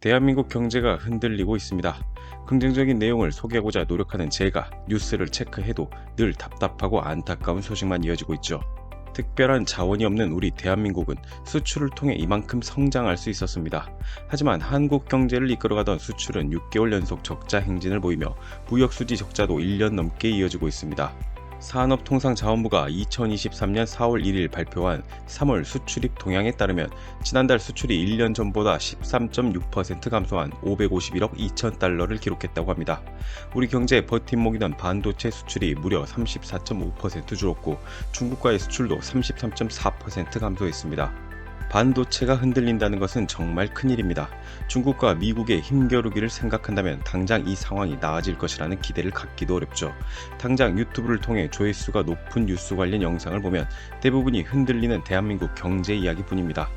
대한민국 경제가 흔들리고 있습니다. 긍정적인 내용을 소개하고자 노력하는 제가 뉴스를 체크해도 늘 답답하고 안타까운 소식만 이어지고 있죠. 특별한 자원이 없는 우리 대한민국은 수출을 통해 이만큼 성장할 수 있었습니다. 하지만 한국 경제를 이끌어가던 수출은 6개월 연속 적자 행진을 보이며 무역수지 적자도 1년 넘게 이어지고 있습니다. 산업통상자원부가 2023년 4월 1일 발표한 3월 수출입 동향에 따르면 지난달 수출이 1년 전보다 13.6% 감소한 551억 2천 달러를 기록했다고 합니다. 우리 경제의 버팀목이던 반도체 수출이 무려 34.5% 줄었고 중국과의 수출도 33.4% 감소했습니다. 반도체가 흔들린다는 것은 정말 큰일입니다. 중국과 미국의 힘겨루기를 생각한다면 당장 이 상황이 나아질 것이라는 기대를 갖기도 어렵죠. 당장 유튜브를 통해 조회수가 높은 뉴스 관련 영상을 보면 대부분이 흔들리는 대한민국 경제 이야기뿐입니다.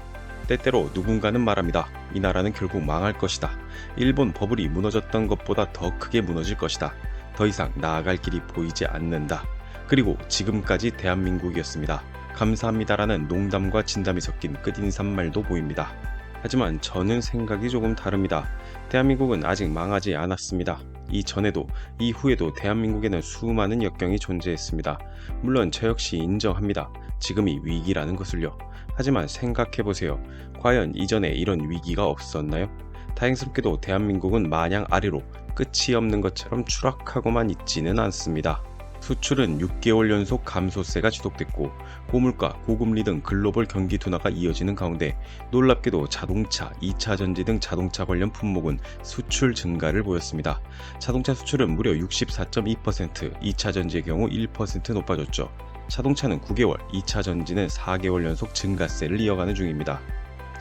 때때로 누군가는 말합니다. 이 나라는 결국 망할 것이다. 일본 버블이 무너졌던 것보다 더 크게 무너질 것이다. 더 이상 나아갈 길이 보이지 않는다. 그리고 지금까지 대한민국이었습니다. 감사합니다라는 농담과 진담이 섞인 끝인사말도 보입니다. 하지만 저는 생각이 조금 다릅니다. 대한민국은 아직 망하지 않았습니다. 이전에도 이후에도 대한민국에는 수많은 역경이 존재했습니다. 물론 저 역시 인정합니다. 지금이 위기라는 것을요. 하지만 생각해보세요. 과연 이전에 이런 위기가 없었나요? 다행스럽게도 대한민국은 마냥 아래로 끝이 없는 것처럼 추락하고만 있지는 않습니다. 수출은 6개월 연속 감소세가 지속됐고 고물가, 고금리 등 글로벌 경기 둔화가 이어지는 가운데 놀랍게도 자동차, 2차 전지 등 자동차 관련 품목은 수출 증가를 보였습니다. 자동차 수출은 무려 64.2%, 2차 전지의 경우 1% 높아졌죠. 자동차는 9개월, 2차 전지는 4개월 연속 증가세를 이어가는 중입니다.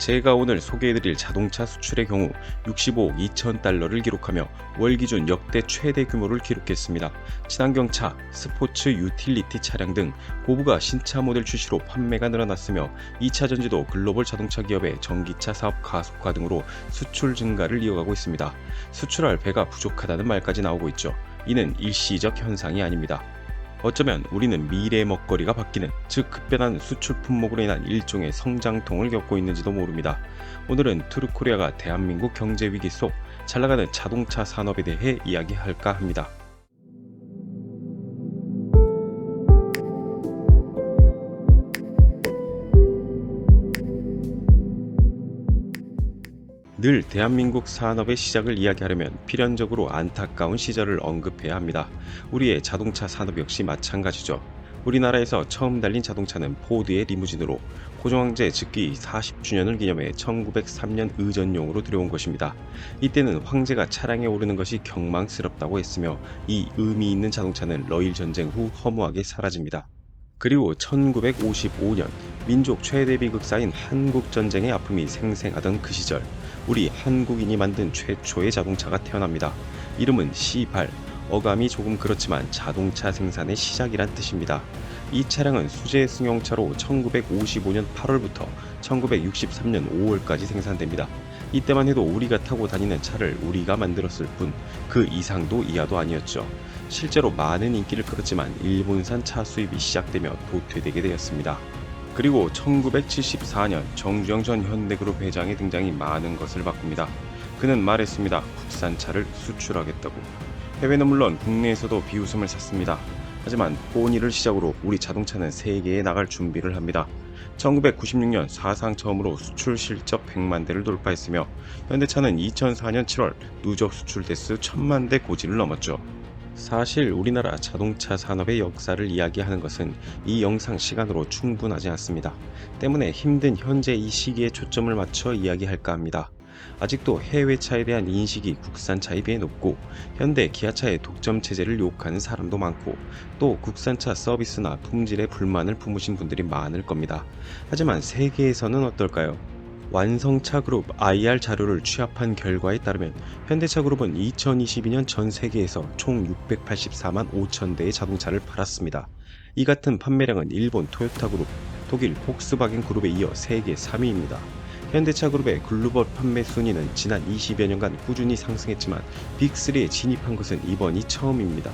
제가 오늘 소개해드릴 자동차 수출의 경우 65억 2천 달러를 기록하며 월 기준 역대 최대 규모를 기록했습니다. 친환경차, 스포츠 유틸리티 차량 등 고부가 신차 모델 출시로 판매가 늘어났으며 2차 전지도 글로벌 자동차 기업의 전기차 사업 가속화 등으로 수출 증가를 이어가고 있습니다. 수출할 배가 부족하다는 말까지 나오고 있죠. 이는 일시적 현상이 아닙니다. 어쩌면 우리는 미래의 먹거리가 바뀌는, 즉 급변한 수출 품목으로 인한 일종의 성장통을 겪고 있는지도 모릅니다. 오늘은 트루코리아가 대한민국 경제 위기 속 잘나가는 자동차 산업에 대해 이야기할까 합니다. 늘 대한민국 산업의 시작을 이야기하려면 필연적으로 안타까운 시절을 언급해야 합니다. 우리의 자동차 산업 역시 마찬가지죠. 우리나라에서 처음 달린 자동차는 포드의 리무진으로 고종황제 즉위 40주년을 기념해 1903년 의전용으로 들여온 것입니다. 이때는 황제가 차량에 오르는 것이 경망스럽다고 했으며 이 의미 있는 자동차는 러일 전쟁 후 허무하게 사라집니다. 그리고 1955년 민족 최대 비극사인 한국전쟁의 아픔이 생생하던 그 시절 우리 한국인이 만든 최초의 자동차가 태어납니다. 이름은 C8, 어감이 조금 그렇지만 자동차 생산의 시작이란 뜻입니다. 이 차량은 수제 승용차로 1955년 8월부터 1963년 5월까지 생산됩니다. 이때만 해도 우리가 타고 다니는 차를 우리가 만들었을 뿐 그 이상도 이하도 아니었죠. 실제로 많은 인기를 끌었지만 일본산 차 수입이 시작되며 도태되게 되었습니다. 그리고 1974년 정주영 전 현대그룹 회장의 등장이 많은 것을 바꿉니다. 그는 말했습니다. 국산차를 수출하겠다고. 해외는 물론 국내에서도 비웃음을 샀습니다. 하지만 포니를 시작으로 우리 자동차는 세계에 나갈 준비를 합니다. 1996년 사상 처음으로 수출 실적 100만 대를 돌파했으며 현대차는 2004년 7월 누적 수출 대수 1000만 대 고지를 넘었죠. 사실 우리나라 자동차 산업의 역사를 이야기하는 것은 이 영상 시간으로 충분하지 않습니다. 때문에 힘든 현재 이 시기에 초점을 맞춰 이야기할까 합니다. 아직도 해외차에 대한 인식이 국산차에 비해 높고 현대 기아차의 독점 체제를 욕하는 사람도 많고 또 국산차 서비스나 품질에 불만을 품으신 분들이 많을 겁니다. 하지만 세계에서는 어떨까요? 완성차 그룹 IR 자료를 취합한 결과에 따르면 현대차 그룹은 2022년 전 세계에서 총 684만 5천 대의 자동차를 팔았습니다. 이 같은 판매량은 일본 토요타 그룹, 독일 폭스바겐 그룹에 이어 세계 3위입니다. 현대차 그룹의 글로벌 판매 순위는 지난 20여 년간 꾸준히 상승했지만 빅3에 진입한 것은 이번이 처음입니다.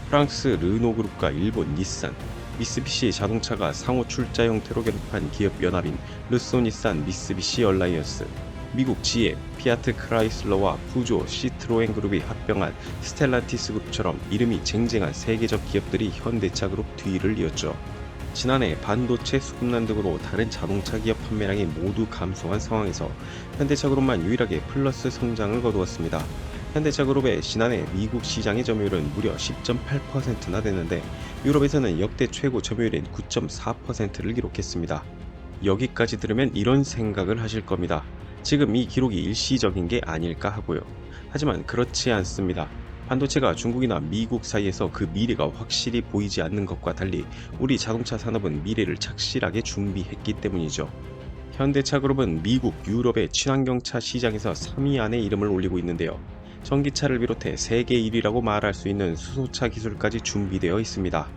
프랑스 르노 그룹과 일본 닛산, 미쓰비시 자동차가 상호 출자 형태로 결합한 기업 연합인 르소니산 미쓰비시 얼라이언스, 미국 GM, 피아트 크라이슬러와 푸조, 시트로엔 그룹이 합병한 스텔란티스 그룹처럼 이름이 쟁쟁한 세계적 기업들이 현대차 그룹 뒤를 이었죠. 지난해 반도체 수급난 등으로 다른 자동차 기업 판매량이 모두 감소한 상황에서 현대차 그룹만 유일하게 플러스 성장을 거두었습니다. 현대차 그룹의 지난해 미국 시장의 점유율은 무려 10.8%나 되는데 유럽에서는 역대 최고 점유율인 9.4%를 기록했습니다. 여기까지 들으면 이런 생각을 하실 겁니다. 지금 이 기록이 일시적인 게 아닐까 하고요. 하지만 그렇지 않습니다. 반도체가 중국이나 미국 사이에서 그 미래가 확실히 보이지 않는 것과 달리 우리 자동차 산업은 미래를 착실하게 준비했기 때문이죠. 현대차 그룹은 미국, 유럽의 친환경차 시장에서 3위 안에 이름을 올리고 있는데요. 전기차를 비롯해 세계 1위라고 말할 수 있는 수소차 기술까지 준비되어 있습니다.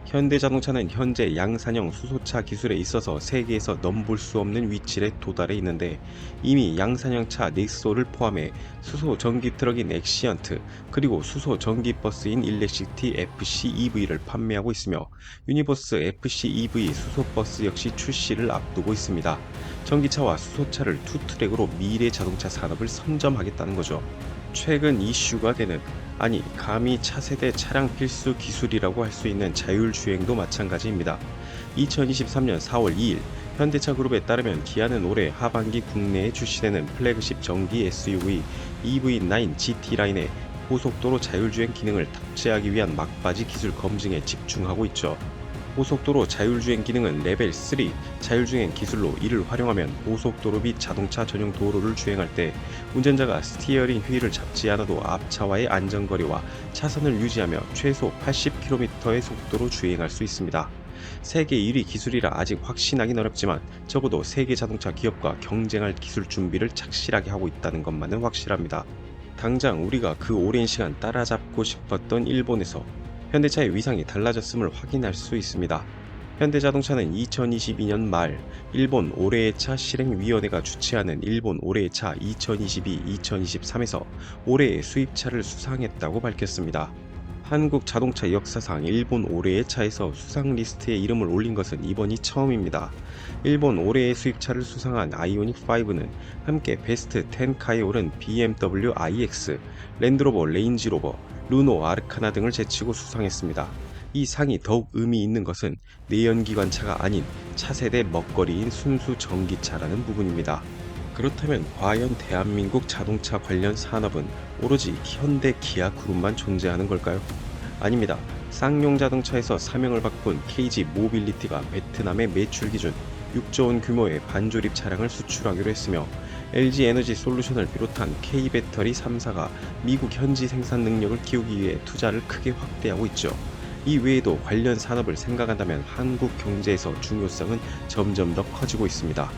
현대자동차는 현재 양산형 수소차 기술에 있어서 세계에서 넘볼 수 없는 위치에 도달해 있는데 이미 양산형차 넥소를 포함해 수소 전기 트럭인 엑시언트 그리고 수소 전기 버스인 일렉시티 FC EV를 판매하고 있으며 유니버스 FC EV 수소 버스 역시 출시를 앞두고 있습니다. 전기차와 수소차를 투 트랙으로 미래 자동차 산업을 선점하겠다는 거죠. 최근 이슈가 되는 감히 차세대 차량 필수 기술이라고 할 수 있는 자율주행도 마찬가지입니다. 2023년 4월 2일 현대차 그룹에 따르면 기아는 올해 하반기 국내에 출시되는 플래그십 전기 SUV EV9 GT 라인에 고속도로 자율주행 기능을 탑재하기 위한 막바지 기술 검증에 집중하고 있죠. 고속도로 자율주행 기능은 레벨 3 자율주행 기술로 이를 활용하면 고속도로 및 자동차 전용 도로를 주행할 때 운전자가 스티어링 휠을 잡지 않아도 앞차와의 안전거리와 차선을 유지하며 최소 80km의 속도로 주행할 수 있습니다. 세계 1위 기술이라 아직 확신하긴 어렵지만 적어도 세계 자동차 기업과 경쟁할 기술 준비를 착실하게 하고 있다는 것만은 확실합니다. 당장 우리가 그 오랜 시간 따라잡고 싶었던 일본에서 현대차의 위상이 달라졌음을 확인할 수 있습니다. 현대자동차는 2022년 말 일본 올해의 차 실행위원회가 주최하는 일본 올해의 차 2022-2023에서 올해의 수입차를 수상했다고 밝혔습니다. 한국 자동차 역사상 일본 올해의 차에서 수상 리스트에 이름을 올린 것은 이번이 처음입니다. 일본 올해의 수입차를 수상한 아이오닉5는 함께 베스트 10카에 오른 BMW iX, 랜드로버 레인지로버, 르노 아르카나 등을 제치고 수상했습니다. 이 상이 더욱 의미 있는 것은 내연기관차가 아닌 차세대 먹거리인 순수 전기차라는 부분입니다. 그렇다면 과연 대한민국 자동차 관련 산업은 오로지 현대 기아 그룹만 존재하는 걸까요? 아닙니다. 쌍용 자동차에서 사명을 바꾼 KG 모빌리티가 베트남의 매출 기준 6조 원 규모의 반조립 차량을 수출하기로 했으며 LG 에너지 솔루션을 비롯한 K배터리 3사가 미국 현지 생산 능력을 키우기 위해 투자를 크게 확대하고 있죠. 이 외에도 관련 산업을 생각한다면 한국 경제에서 중요성은 점점 더 커지고 있습니다.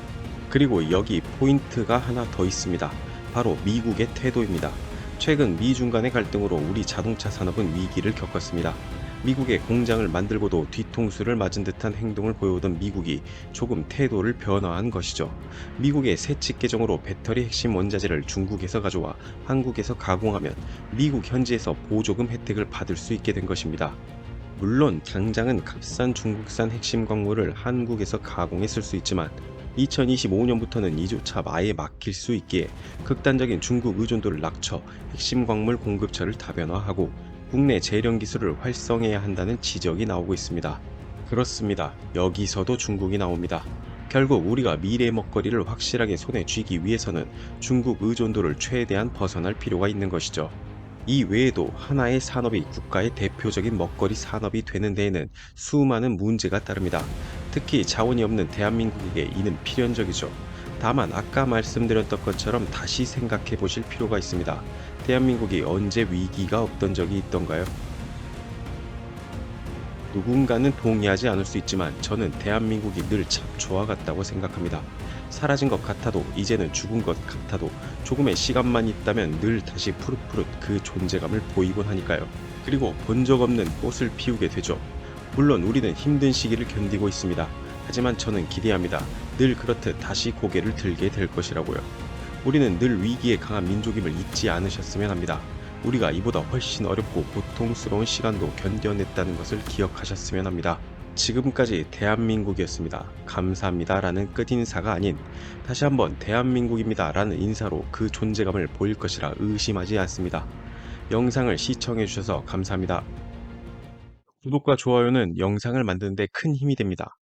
그리고 여기 포인트가 하나 더 있습니다. 바로 미국의 태도입니다. 최근 미중 간의 갈등으로 우리 자동차 산업은 위기를 겪었습니다. 미국의 공장을 만들고도 뒤통수를 맞은 듯한 행동을 보여오던 미국이 조금 태도를 변화한 것이죠. 미국의 세칙 개정으로 배터리 핵심 원자재를 중국에서 가져와 한국에서 가공하면 미국 현지에서 보조금 혜택을 받을 수 있게 된 것입니다. 물론 당장은 값싼 중국산 핵심 광물을 한국에서 가공해 쓸 수 있지만 2025년부터는 이조차 아예 막힐 수 있기에 극단적인 중국 의존도를 낮춰 핵심 광물 공급처를 다변화하고 국내 재련 기술을 활성해야 한다는 지적이 나오고 있습니다. 그렇습니다. 여기서도 중국이 나옵니다. 결국 우리가 미래의 먹거리를 확실하게 손에 쥐기 위해서는 중국 의존도를 최대한 벗어날 필요가 있는 것이죠. 이 외에도 하나의 산업이 국가의 대표적인 먹거리 산업이 되는 데에는 수많은 문제가 따릅니다. 특히 자원이 없는 대한민국에게 이는 필연적이죠. 다만 아까 말씀드렸던 것처럼 다시 생각해 보실 필요가 있습니다. 대한민국이 언제 위기가 없던 적이 있던가요? 누군가는 동의하지 않을 수 있지만 저는 대한민국이 늘 잡초와 같다고 생각합니다. 사라진 것 같아도 이제는 죽은 것 같아도 조금의 시간만 있다면 늘 다시 푸릇푸릇 그 존재감을 보이곤 하니까요. 그리고 본 적 없는 꽃을 피우게 되죠. 물론 우리는 힘든 시기를 견디고 있습니다. 하지만 저는 기대합니다. 늘 그렇듯 다시 고개를 들게 될 것이라고요. 우리는 늘 위기에 강한 민족임을 잊지 않으셨으면 합니다. 우리가 이보다 훨씬 어렵고 고통스러운 시간도 견뎌냈다는 것을 기억하셨으면 합니다. 지금까지 대한민국이었습니다. 감사합니다 라는 끝인사가 아닌 다시 한번 대한민국입니다 라는 인사로 그 존재감을 보일 것이라 의심하지 않습니다. 영상을 시청해주셔서 감사합니다. 구독과 좋아요는 영상을 만드는 데 큰 힘이 됩니다.